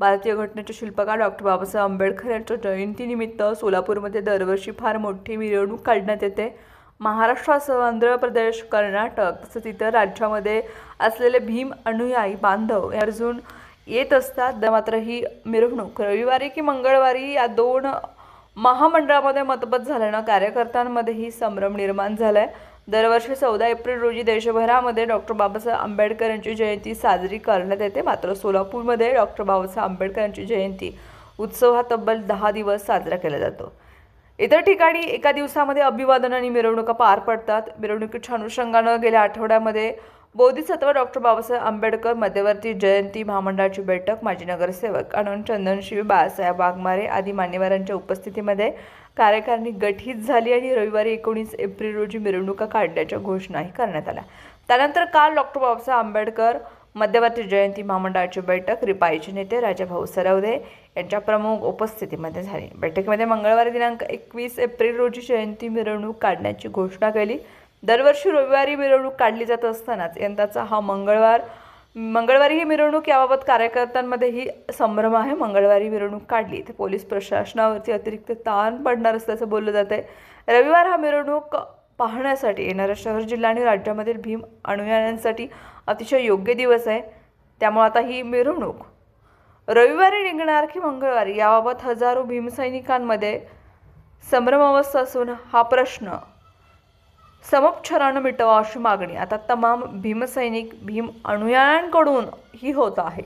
भारतीय घटनेचे शिल्पकार डॉक्टर बाबासाहेब आंबेडकर यांच्या जयंतीनिमित्त सोलापूरमध्ये दरवर्षी फार मोठी मिरवणूक काढण्यात येते। महाराष्ट्रासह आंध्र प्रदेश, कर्नाटक तसेच इतर राज्यामध्ये असलेले भीम अनुयायी बांधव आवर्जून येत असतात। मात्र ही मिरवणूक रविवारी की मंगळवारी या दोन महामंडळामध्ये मतभेद झाल्यानं कार्यकर्त्यांमध्येही संभ्रम निर्माण झालाय। दरवर्षी 14 एप्रिल रोजी देशभरामध्ये डॉक्टर बाबासाहेब आंबेडकर यांची जयंती साजरी करण्यात येते। मात्र सोलापूरमध्ये डॉक्टर बाबासाहेब आंबेडकर यांची जयंती उत्सव हा तब्बल 10 दिवस साजरा केला जातो। इतर ठिकाणी एका दिवसामध्ये अभिवादन आणि मिरवणुका पार पडतात। मिरवणुकीच्या अनुषंगानं गेल्या आठवड्यामध्ये बोधिसत्व डॉक्टर बाबासाहेब आंबेडकर मध्यवर्ती जयंती महामंडळाची बैठक माजी नगरसेवक आनंद चंदनशिवी, बाळासाहेब वाघमारे आदी मान्यवरांच्या उपस्थितीमध्ये कार्यकारिणी गठीत झाली आणि रविवारी 19 एप्रिल रोजी मिरवणुका काढण्याच्या घोषणाही करण्यात आल्या। त्यानंतर काल डॉक्टर बाबासाहेब आंबेडकर मध्यवर्ती जयंती महामंडळाची बैठक रिपाईचे नेते राजाभाऊ सरवदे यांच्या प्रमुख उपस्थितीमध्ये झाली। बैठकीमध्ये मंगळवारी दिनांक 21 एप्रिल रोजी जयंती मिरवणूक काढण्याची घोषणा केली। दरवर्षी रविवारी मिरवणूक काढली जात असतानाच यंदाचा हा मंगळवारी ही मिरवणूक याबाबत कार्यकर्त्यांमध्येही संभ्रम आहे। मंगळवारी मिरवणूक काढली तर पोलीस प्रशासनावरती अतिरिक्त ताण पडणार असल्याचं बोललं जात आहे। रविवार हा मिरवणूक पाहण्यासाठी येणाऱ्या शहर, जिल्हा आणि राज्यामधील भीम अनुयायांसाठी अतिशय योग्य दिवस आहे। त्यामुळे आता ही मिरवणूक रविवारी निघणार की मंगळवारी याबाबत हजारो भीमसैनिकांमध्ये संभ्रमावस्था असून हा प्रश्न समोपचारानं मिटवा अशी मागणी आता तमाम भीमसैनिक, भीम अनुयायांकडून ही होत आहे।